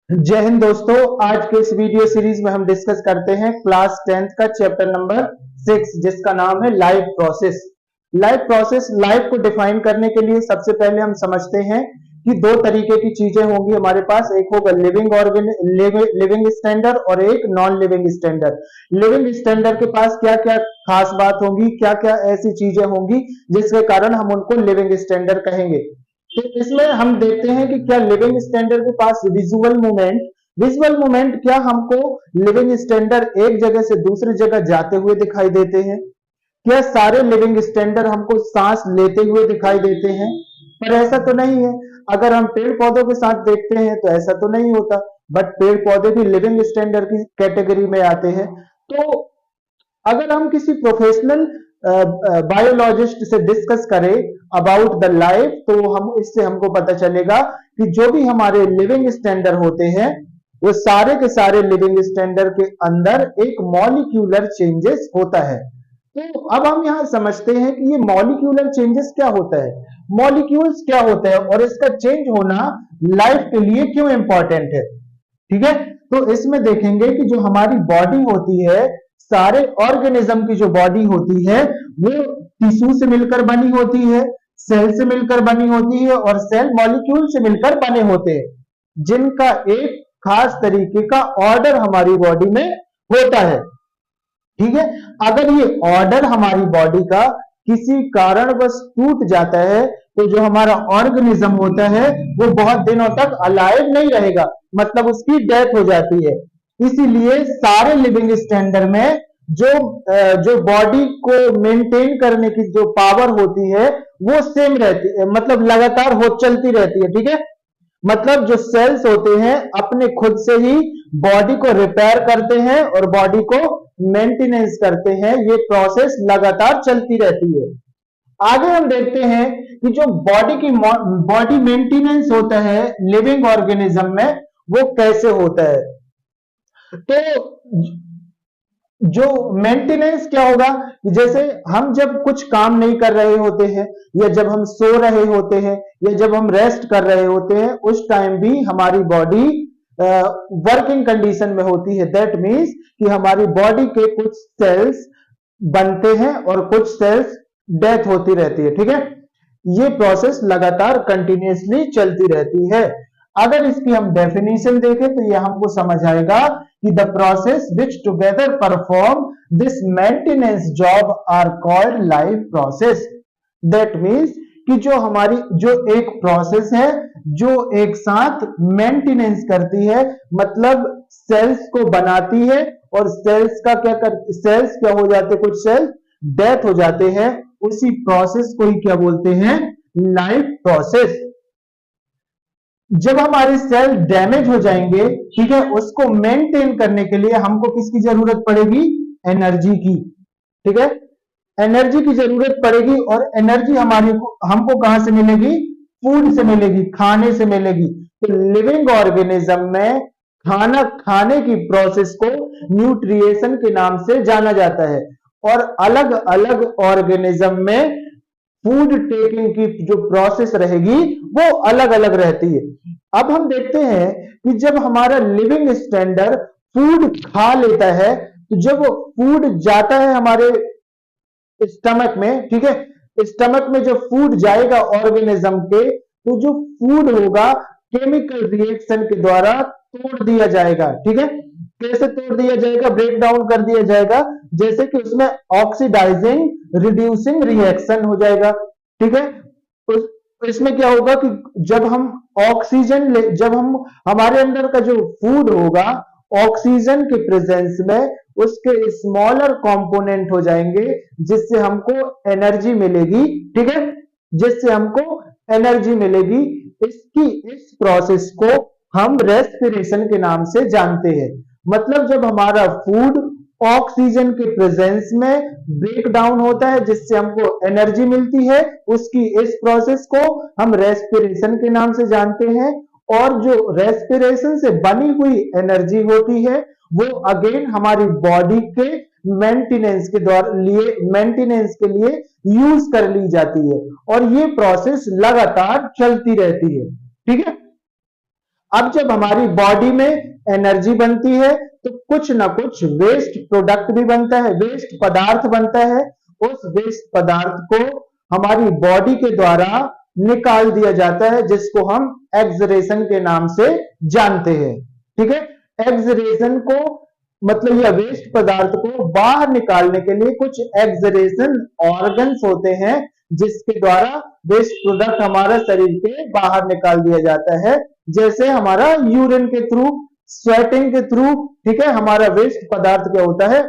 जय हिंद दोस्तों। आज के इस वीडियो सीरीज में हम डिस्कस करते हैं क्लास 10th का चैप्टर नंबर 6 जिसका नाम है लाइफ प्रोसेस। लाइफ को डिफाइन करने के लिए सबसे पहले हम समझते हैं कि दो तरीके की चीजें होंगी हमारे पास। एक होगा लिविंग स्टैंडर्ड और एक non living standard. Living standard के पास क्या क्या खास बात होंगी, क्या क्या ऐसी चीजें होंगी जिसके कारण हम उनको लिविंग स्टैंडर्ड कहेंगे। तो इसमें हम देखते हैं कि क्या लिविंग स्टैंडर्ड के पास विजुअल मूवमेंट क्या हमको लिविंग स्टैंडर्ड एक जगह से दूसरी जगह जाते हुए दिखाई देते हैं? क्या सारे लिविंग स्टैंडर्ड हमको सांस लेते हुए दिखाई देते हैं? पर ऐसा तो नहीं है। अगर हम पेड़ पौधों के साथ देखते हैं तो ऐसा तो नहीं होता, बट पेड़ पौधे भी लिविंग स्टैंडर्ड की कैटेगरी में आते हैं। तो अगर हम किसी प्रोफेशनल बायोलॉजिस्ट से डिस्कस करें अबाउट द लाइफ, तो हम इससे हमको पता चलेगा कि जो भी हमारे लिविंग स्टैंडर्ड होते हैं वो सारे के सारे लिविंग स्टैंडर्ड के अंदर एक मॉलिक्यूलर चेंजेस होता है। तो अब हम यहां समझते हैं कि ये मॉलिक्यूलर चेंजेस क्या होता है, मॉलिक्यूल्स क्या होता है और इसका चेंज होना लाइफ के लिए क्यों इंपॉर्टेंट है। ठीक है, तो इसमें देखेंगे कि जो हमारी बॉडी होती है, सारे ऑर्गेनिज्म की जो बॉडी होती है वो टिश्यू से मिलकर बनी होती है, सेल से मिलकर बनी होती है और सेल मॉलिक्यूल से मिलकर बने होते हैं, जिनका एक खास तरीके का ऑर्डर हमारी बॉडी में होता है। ठीक है, अगर ये ऑर्डर हमारी बॉडी का किसी कारणवश टूट जाता है तो जो हमारा ऑर्गेनिज्म होता है वो बहुत दिनों तक अलाइव नहीं रहेगा, मतलब उसकी डेथ हो जाती है। इसीलिए सारे लिविंग स्टैंडर्ड में जो जो बॉडी को मेंटेन करने की जो पावर होती है वो सेम रहती है, मतलब लगातार हो चलती रहती है। ठीक है, मतलब जो सेल्स होते हैं अपने खुद से ही बॉडी को रिपेयर करते हैं और बॉडी को मेंटेनेंस करते हैं, ये प्रोसेस लगातार चलती रहती है। आगे हम देखते हैं कि जो बॉडी मेंटेनेंस होता है लिविंग ऑर्गेनिज्म में वो कैसे होता है। तो जो मेंटेनेंस क्या होगा, जैसे हम जब कुछ काम नहीं कर रहे होते हैं या जब हम सो रहे होते हैं या जब हम रेस्ट कर रहे होते हैं, उस टाइम भी हमारी बॉडी वर्किंग कंडीशन में होती है। दैट मीन्स कि हमारी बॉडी के कुछ सेल्स बनते हैं और कुछ सेल्स डेथ होती रहती है। ठीक है, ये प्रोसेस लगातार कंटिन्यूसली चलती रहती है। अगर इसकी हम डेफिनेशन देखें तो यह हमको समझ आएगा कि the process which together perform this maintenance job are called life process. That means कि जो हमारी जो एक प्रोसेस है जो एक साथ मेंटेनेंस करती है, मतलब सेल्स को बनाती है और सेल्स क्या हो जाते हैं, कुछ सेल्स डेथ हो जाते हैं, उसी प्रोसेस को ही क्या बोलते हैं, लाइफ प्रोसेस। जब हमारे सेल डैमेज हो जाएंगे, ठीक है, उसको मेंटेन करने के लिए हमको किसकी जरूरत पड़ेगी, एनर्जी की। ठीक है, एनर्जी की जरूरत पड़ेगी और एनर्जी हमको कहां से मिलेगी, फूड से मिलेगी, खाने से मिलेगी। तो लिविंग ऑर्गेनिज्म में खाना खाने की प्रोसेस को न्यूट्रिएशन के नाम से जाना जाता है और अलग अलग ऑर्गेनिज्म में फूड टेकिंग की जो प्रोसेस रहेगी वो अलग अलग रहती है। अब हम देखते हैं कि जब हमारा लिविंग स्टैंडर्ड फूड खा लेता है, तो जब वो फूड जाता है हमारे स्टमक में, ठीक है, स्टमक में जब फूड जाएगा ऑर्गेनिज्म के, तो जो फूड होगा केमिकल रिएक्शन के द्वारा तोड़ दिया जाएगा। ठीक है, कैसे तोड़ दिया जाएगा, ब्रेक डाउन कर दिया जाएगा, जैसे कि उसमें ऑक्सीडाइजिंग रिड्यूसिंग रिएक्शन हो जाएगा। ठीक है, इसमें क्या होगा कि जब हम जब हम हमारे अंदर का जो फूड होगा ऑक्सीजन के प्रेजेंस में उसके स्मॉलर कंपोनेंट हो जाएंगे जिससे हमको एनर्जी मिलेगी। ठीक है, जिससे हमको एनर्जी मिलेगी। इस प्रोसेस को हम रेस्पिरेशन के नाम से जानते हैं। मतलब जब हमारा फूड ऑक्सीजन के प्रेजेंस में ब्रेक डाउन होता है जिससे हमको एनर्जी मिलती है, उसकी इस प्रोसेस को हम रेस्पिरेशन के नाम से जानते हैं। और जो रेस्पिरेशन से बनी हुई एनर्जी होती है वो अगेन हमारी बॉडी के मेंटेनेंस के लिए यूज कर ली जाती है और ये प्रोसेस लगातार चलती रहती है। ठीक है, अब जब हमारी बॉडी में एनर्जी बनती है तो कुछ ना कुछ वेस्ट प्रोडक्ट भी बनता है, वेस्ट पदार्थ बनता है। उस वेस्ट पदार्थ को हमारी बॉडी के द्वारा निकाल दिया जाता है, जिसको हम एक्सरेशन के नाम से जानते हैं। ठीक है, एक्सरेशन को मतलब यह वेस्ट पदार्थ को बाहर निकालने के लिए कुछ एक्सरेशन ऑर्गन्स होते हैं, जिसके द्वारा वेस्ट प्रोडक्ट हमारा शरीर के बाहर निकाल दिया जाता है। जैसे हमारा यूरिन के थ्रू, स्वेटिंग के थ्रू, ठीक है, हमारा वेस्ट पदार्थ क्या होता है